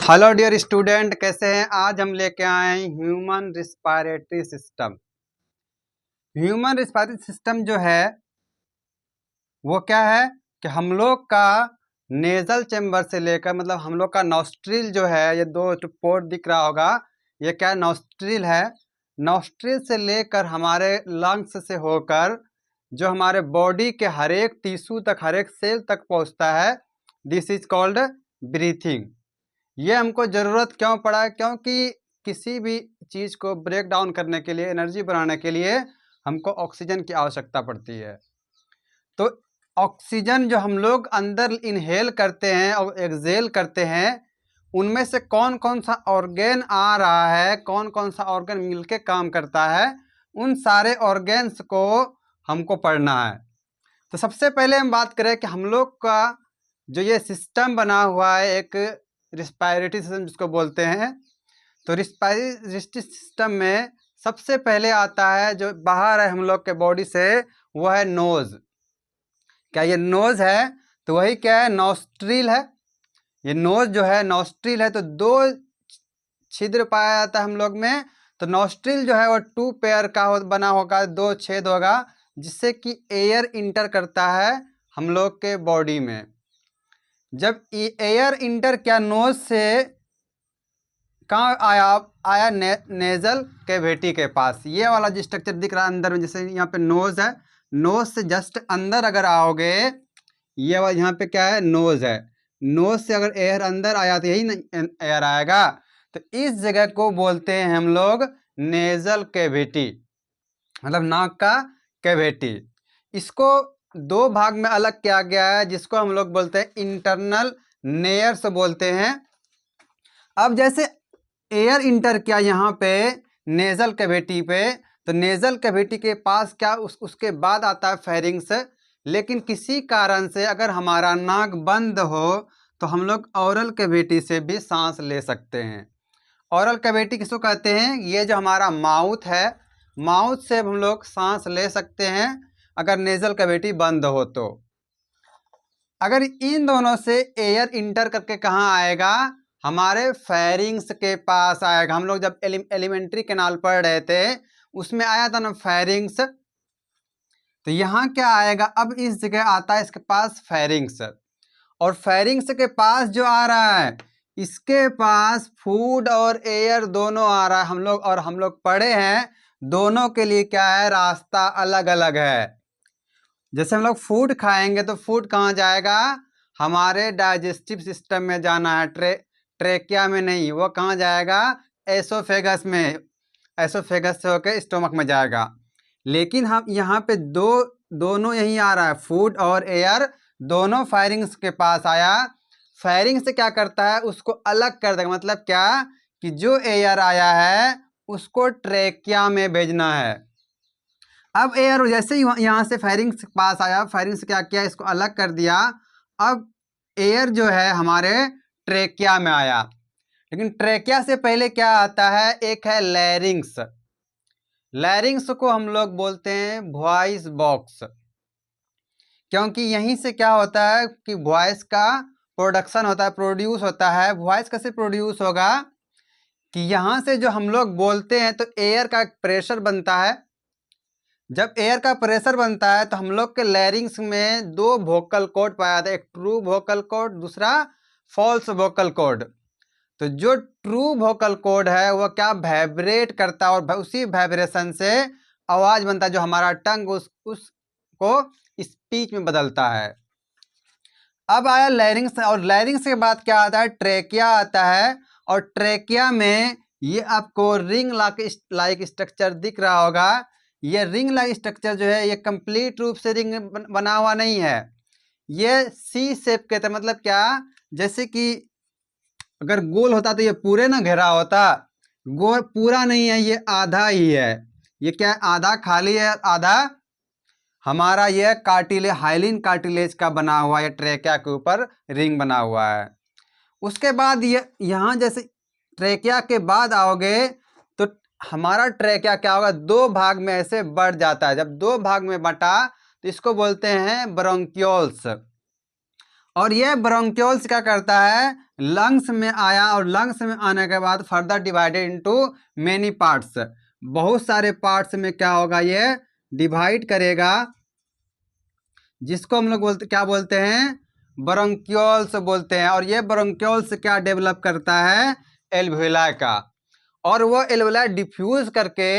Hello dear student, कैसे हैं। आज हम लेके आए हैं human respiratory system. Human respiratory system जो है वो क्या है कि हम लोग का नेजल चेम्बर से लेकर मतलब हम लोग का नॉस्ट्रिल जो है, ये दो पोर्ट दिख रहा होगा, ये क्या नॉस्ट्रिल है। नॉस्ट्रिल से लेकर हमारे लंग्स से होकर जो हमारे बॉडी के हर एक टिश्यू तक, हर एक सेल तक पहुंचता है, दिस इज कॉल्ड ब्रीथिंग। ये हमको ज़रूरत क्यों पड़ा है? क्योंकि किसी भी चीज़ को ब्रेक डाउन करने के लिए, एनर्जी बनाने के लिए हमको ऑक्सीजन की आवश्यकता पड़ती है। तो ऑक्सीजन जो हम लोग अंदर इनहेल करते हैं और एक्सहेल करते हैं, उनमें से कौन कौन सा ऑर्गेन आ रहा है, कौन कौन सा ऑर्गन मिलके काम करता है, उन सारे ऑर्गेन्स को हमको पढ़ना है। तो सबसे पहले हम बात करें कि हम लोग का जो ये सिस्टम बना हुआ है, एक रिस्पायरेटरी सिस्टम जिसको बोलते हैं, तो रिस्पायरेटरी सिस्टम में सबसे पहले आता है जो बाहर है हम लोग के बॉडी से, वो है नोज। क्या ये नोज है? तो वही क्या है, नॉस्ट्रिल है। ये नोज जो है नॉस्ट्रिल है, तो दो छिद्र पाया जाता है हम लोग में। तो नॉस्ट्रिल जो है वो टू पेयर का बना होगा, दो छेद होगा, जिससे कि एयर इंटर करता है हम लोग के बॉडी में। जब एयर इंटर क्या नोज से कहाँ आया नेजल कैविटी के पास। ये वाला जो स्ट्रक्चर दिख रहा है अंदर में, जैसे यहाँ पे नोज है, नोज से जस्ट अंदर अगर आओगे, ये वाला यहाँ पे क्या है, नोज है। नोज से अगर एयर अंदर आया तो यही एयर आएगा। तो इस जगह को बोलते हैं हम लोग नेजल कैविटी, मतलब नाक का कैविटी। इसको दो भाग में अलग किया गया है, जिसको हम लोग बोलते हैं इंटरनल नेयर्स बोलते हैं। अब जैसे एयर इंटर किया यहाँ पे नेजल कैविटी पे, तो नेजल कैविटी के पास क्या उसके बाद आता है फेरिंग्स। लेकिन किसी कारण से अगर हमारा नाक बंद हो तो हम लोग ओरल कैविटी से भी सांस ले सकते हैं। ओरल कैविटी किसको कहते हैं? ये जो हमारा माउथ है, माउथ से हम लोग सांस ले सकते हैं अगर नेजल कैविटी बंद हो तो। अगर इन दोनों से एयर इंटर करके कहाँ आएगा? हमारे फेरिंग्स के पास आएगा। हम लोग जब एलिमेंट्री कैनाल पढ़ रहे थे, उसमें आया था ना फेरिंग्स। तो यहाँ क्या आएगा? अब इस जगह आता है इसके पास फेरिंग्स, और फेरिंग्स के पास जो आ रहा है, इसके पास फूड और एयर दोनों आ रहा है। हम लोग पढ़े हैं दोनों के लिए क्या है, रास्ता अलग अलग है। जैसे हम लोग फूड खाएंगे तो फूड कहाँ जाएगा? हमारे डाइजेस्टिव सिस्टम में जाना है, ट्रेकिया में नहीं। वो कहाँ जाएगा? एसोफेगस में, एसोफेगस से होकर स्टोमक में जाएगा। लेकिन हम यहाँ पे दोनों यहीं आ रहा है, फूड और एयर दोनों फायरिंग्स के पास आया। फायरिंग से क्या करता है, उसको अलग कर देगा। मतलब क्या कि जो एयर आया है उसको ट्रेकिया में भेजना है। अब एयर जैसे ही यहाँ से फायरिंग के पास आया, फायरिंग से क्या किया, इसको अलग कर दिया। अब एयर जो है हमारे ट्रेकिया में आया। लेकिन ट्रेकिया से पहले क्या आता है, एक है लैरिंग्स। लैरिंग्स को हम लोग बोलते हैं वॉइस बॉक्स, क्योंकि यहीं से क्या होता है कि वॉइस का प्रोडक्शन होता है, प्रोड्यूस होता है। वॉइस कैसे प्रोड्यूस होगा कि यहाँ से जो हम लोग बोलते हैं तो एयर का प्रेशर बनता है। जब एयर का प्रेशर बनता है तो हम लोग के लैरिंग्स में दो वोकल कॉर्ड पाया जाता है, एक ट्रू वोकल कॉर्ड, दूसरा फॉल्स वोकल कॉर्ड। तो जो ट्रू वोकल कॉर्ड है वो क्या वाइब्रेट करता है, और उसी वाइब्रेशन से आवाज बनता है, जो हमारा टंग उसको स्पीच में बदलता है। अब आया लैरिंग्स, और लैरिंग्स के बाद क्या आता है, ट्रेकिया आता है। और ट्रेकिया में ये आपको रिंग लाइक स्ट्रक्चर दिख रहा होगा। ये रिंग लाइक स्ट्रक्चर जो है, ये कंप्लीट रूप से रिंग बना हुआ नहीं है। ये सी शेप के था। मतलब क्या, जैसे कि अगर गोल होता तो ये पूरे ना घेरा होता, गोल पूरा नहीं है, ये आधा ही है। ये क्या है, आधा खाली है, आधा हमारा ये कार्टिलेज, हाइलिन कार्टिलेज का बना हुआ है। ट्रेकिया के ऊपर रिंग बना हुआ है। उसके बाद ये यहाँ जैसे ट्रेकिया के बाद आओगे तो हमारा ट्रेकिया क्या होगा, दो भाग में ऐसे बढ़ जाता है। जब दो भाग में बटा तो इसको बोलते हैं ब्रोंक्यूल्स। और ये ब्रोंक्यूल्स क्या करता है, लंग्स में आया और लंग्स में आने के बाद further divided into many parts, बहुत सारे पार्ट्स में क्या होगा, ये डिवाइड करेगा, जिसको हम लोग क्या बोलते हैं, ब्रोंक्यूल्स बोलते हैं। और ये ब्रोंक्यूल्स क्या डेवलप करता है, एल्वियोलाई का, और वो एल्वियोलाई डिफ्यूज करके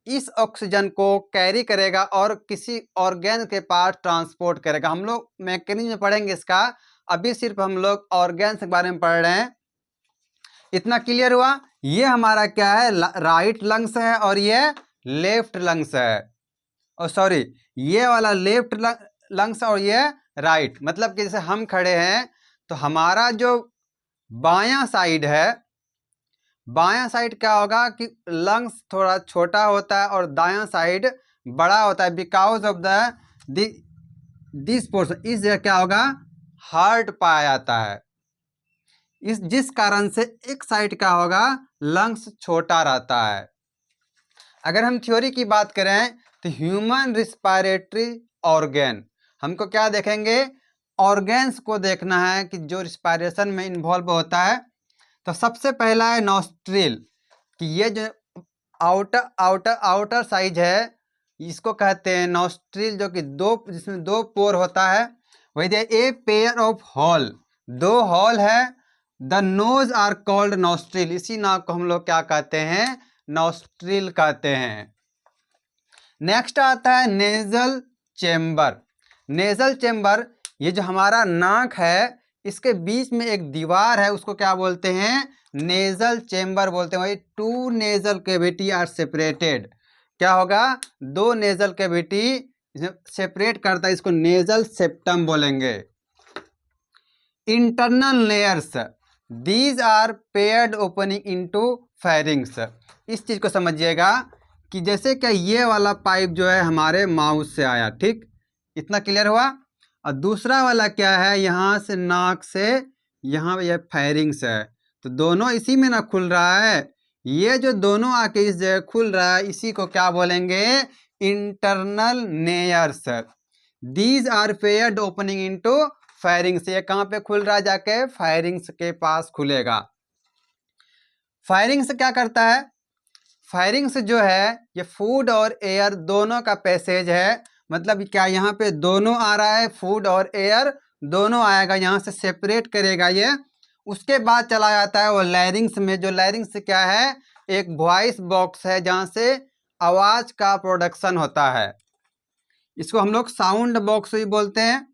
इस ऑक्सीजन को कैरी करेगा और किसी ऑर्गेन के पास ट्रांसपोर्ट करेगा। हम लोग मैकेनिज्म पढ़ेंगे इसका, अभी सिर्फ हम लोग ऑर्गेन्स के बारे में पढ़ रहे हैं। इतना क्लियर हुआ। ये हमारा क्या है, राइट लंग्स है और ये लेफ्ट लंग्स है, और सॉरी ये वाला लेफ्ट लंग्स और ये राइट, मतलब कि जैसे हम खड़े हैं तो हमारा जो बायां साइड है, बायां साइड क्या होगा कि लंग्स थोड़ा छोटा होता है और दायां साइड बड़ा होता है, बिकॉज ऑफ दिस पोर्शन, इस जगह क्या होगा, हार्ट पाया जाता है, इस जिस कारण से एक साइड क्या होगा, लंग्स छोटा रहता है। अगर हम थ्योरी की बात करें तो ह्यूमन रिस्पायरेटरी ऑर्गेन, हमको क्या देखेंगे, ऑर्गेन्स को देखना है कि जो रिस्पायरेशन में इन्वॉल्व होता है। तो सबसे पहला है नॉस्ट्रिल, कि ये जो आउटर साइज है इसको कहते हैं नॉस्ट्रिल, जो कि जिसमें दो पोर होता है, वही ए पेयर ऑफ हॉल, दो हॉल है। The nose are called nostril, इसी नाक को हम लोग क्या कहते हैं, नॉस्ट्रिल कहते हैं। नेक्स्ट आता है नेजल चेम्बर। नेजल चेम्बर, ये जो हमारा नाक है इसके बीच में एक दीवार है, उसको क्या बोलते हैं, नेजल चेम्बर बोलते हैं। वही two nasal cavity are separated, क्या होगा, दो नेजल कैविटी सेपरेट करता है, इसको नेजल सेप्टम बोलेंगे। Internal layers, these are paired opening into pharynx. इस चीज को समझिएगा कि जैसे कि ये वाला पाइप जो है हमारे माउथ से आया, ठीक, इतना क्लियर हुआ। और दूसरा वाला क्या है, यहाँ से नाक से यहाँ ये फेरिंग्स है, तो दोनों इसी में ना खुल रहा है, ये जो दोनों आके इस जगह खुल रहा है इसी को क्या बोलेंगे, internal layers. These are paired opening into pharynx, ये कहाँ पे खुल रहा है, जाके फेरिंग्स के पास खुलेगा। फेरिंग्स क्या करता है, फेरिंग्स जो है ये फूड और एयर दोनों का पैसेज है, मतलब क्या यहाँ पे दोनों आ रहा है, फूड और एयर दोनों आएगा, यहाँ से सेपरेट करेगा ये। उसके बाद चला जाता है वो लैरिंग्स में, जो लैरिंग्स क्या है, एक वॉइस बॉक्स है जहाँ से आवाज का प्रोडक्शन होता है, इसको हम लोग साउंड बॉक्स भी बोलते हैं।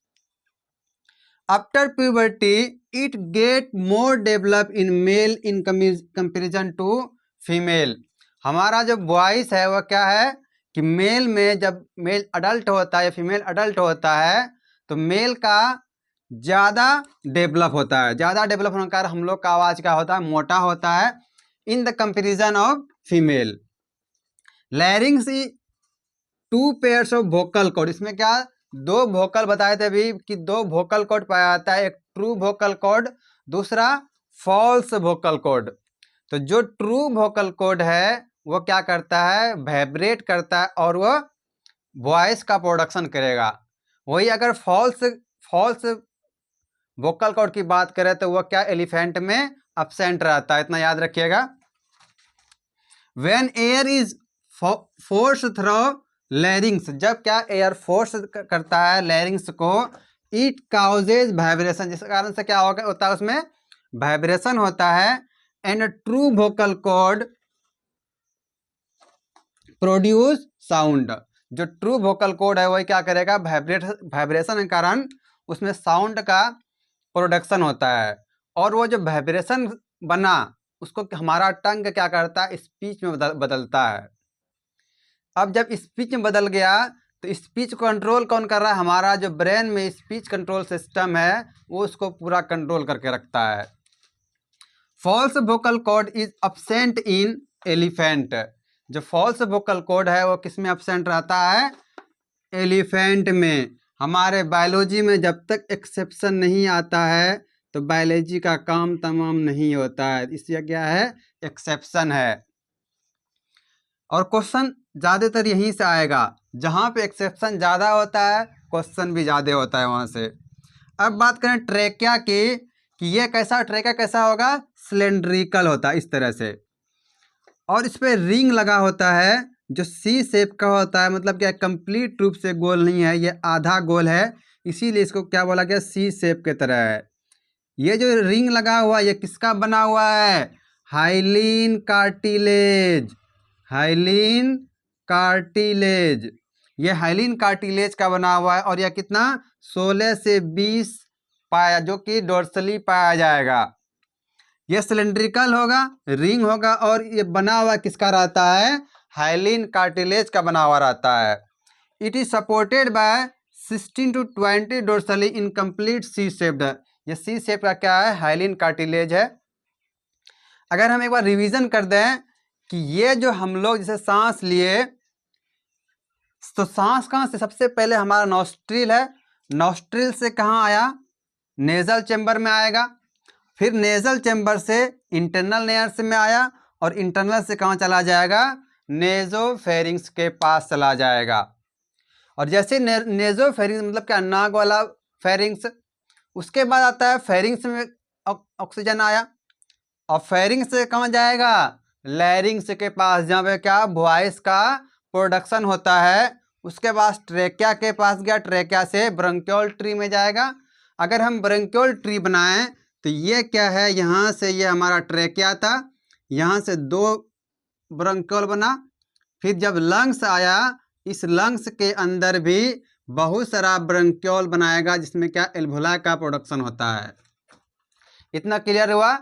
After puberty it get more develop in male in comparison to female. हमारा जो वॉइस है वह क्या है कि मेल में जब मेल अडल्ट होता है या फीमेल अडल्ट होता है तो मेल का ज़्यादा डेवलप होता है, ज़्यादा डेवलप होने के कारण हम लोग का आवाज़ क्या होता है, मोटा होता है, in the comparison of female. Larynx two pairs of vocal cord, इसमें क्या दो वोकल बताए थे अभी कि दो वोकल कॉर्ड पाया जाता है, एक ट्रू वोकल कॉर्ड, दूसरा फॉल्स वोकल कॉर्ड। तो जो ट्रू वोकल कॉर्ड है वो क्या करता है, वाइब्रेट करता है और वो वॉइस का प्रोडक्शन करेगा। वही अगर फॉल्स वोकल कॉर्ड की बात करें तो वह क्या एलिफेंट में एब्सेंट रहता है, इतना याद रखिएगा। When air is force through लैरिंग्स, जब क्या एयर फोर्स करता है लैरिंग्स को, इट काउजेज वाइब्रेशन, जिस कारण से क्या होता है उसमें वाइब्रेशन होता है। And true vocal cord produce sound, जो ट्रू वोकल कॉर्ड है वही क्या करेगा, वाइब्रेशन के कारण उसमें साउंड का प्रोडक्शन होता है, और वो जो वाइब्रेशन बना उसको हमारा टंग क्या करता है, स्पीच में बदलता है। अब जब स्पीच में बदल गया तो स्पीच को कंट्रोल कौन कर रहा है, हमारा जो ब्रेन में स्पीच कंट्रोल सिस्टम है वो उसको पूरा कंट्रोल करके रखता है। False vocal cord is absent in elephant, जो फॉल्स वोकल कॉर्ड है वो किस में एब्सेंट रहता है, एलिफेंट में। हमारे बायोलॉजी में जब तक एक्सेप्शन नहीं आता है तो बायोलॉजी का काम तमाम नहीं होता है, इसलिए क्या है, एक्सेप्शन है। और क्वेश्चन ज़्यादातर यहीं से आएगा, जहाँ पे एक्सेप्शन ज़्यादा होता है क्वेश्चन भी ज़्यादा होता है वहाँ से। अब बात करें ट्रेकिया की कि ये कैसा ट्रेकिया कैसा होगा, सिलेंड्रिकल होता है इस तरह से, और इस पे रिंग लगा होता है जो सी शेप का होता है, मतलब क्या कंप्लीट रूप से गोल नहीं है, ये आधा गोल है, इसीलिए इसको क्या बोला गया, सी शेप के तरह है। ये जो रिंग लगा हुआ है ये किसका बना हुआ है, हाइलिन कार्टिलेज, हाइलिन कार्टिलेज, ये हाइलिन कार्टिलेज का बना हुआ है, और यह कितना 16 से 20 पाया, जो कि डोर्सली पाया जाएगा। ये सिलेंड्रिकल होगा, रिंग होगा, और ये बना हुआ किसका रहता है, हाइलिन कार्टिलेज का बना हुआ रहता है। It is supported by 16 to 20 dorsally incomplete C shaped. ये सी शेप का क्या है, हाइलिन कार्टिलेज है। अगर हम एक बार रिवीजन कर दें कि ये जो हम लोग जैसे सांस लिए, तो सांस कहाँ से, सबसे पहले हमारा नॉस्ट्रिल है, नॉस्ट्रिल से कहाँ आया, नेजल चैम्बर में आएगा, फिर नेजल चैम्बर से इंटरनल एयर्स में आया, और इंटरनल से कहाँ चला जाएगा, नेजोफेरिंग्स के पास चला जाएगा। और जैसे नेजोफेरिंग्स मतलब क्या, नाक वाला फेरिंग्स, उसके बाद आता है फेरिंग्स में ऑक्सीजन आया, और फेरिंग्स से कहाँ जाएगा, लैरिंग्स के पास, जहाँ पे क्या वॉइस का प्रोडक्शन होता है। उसके बाद ट्रेकिया के पास गया, ट्रेकिया से ब्रोंकियल ट्री में जाएगा। अगर हम ब्रोंकियल ट्री बनाएं तो ये क्या है, यहाँ से ये हमारा ट्रेकिया था, यहाँ से 2 ब्रोंकियल बना, फिर जब लंग्स आया, इस लंग्स के अंदर भी बहुत सारा ब्रोंकियल बनाएगा, जिसमें क्या एल्वोलाई का प्रोडक्शन होता है। इतना क्लियर हुआ।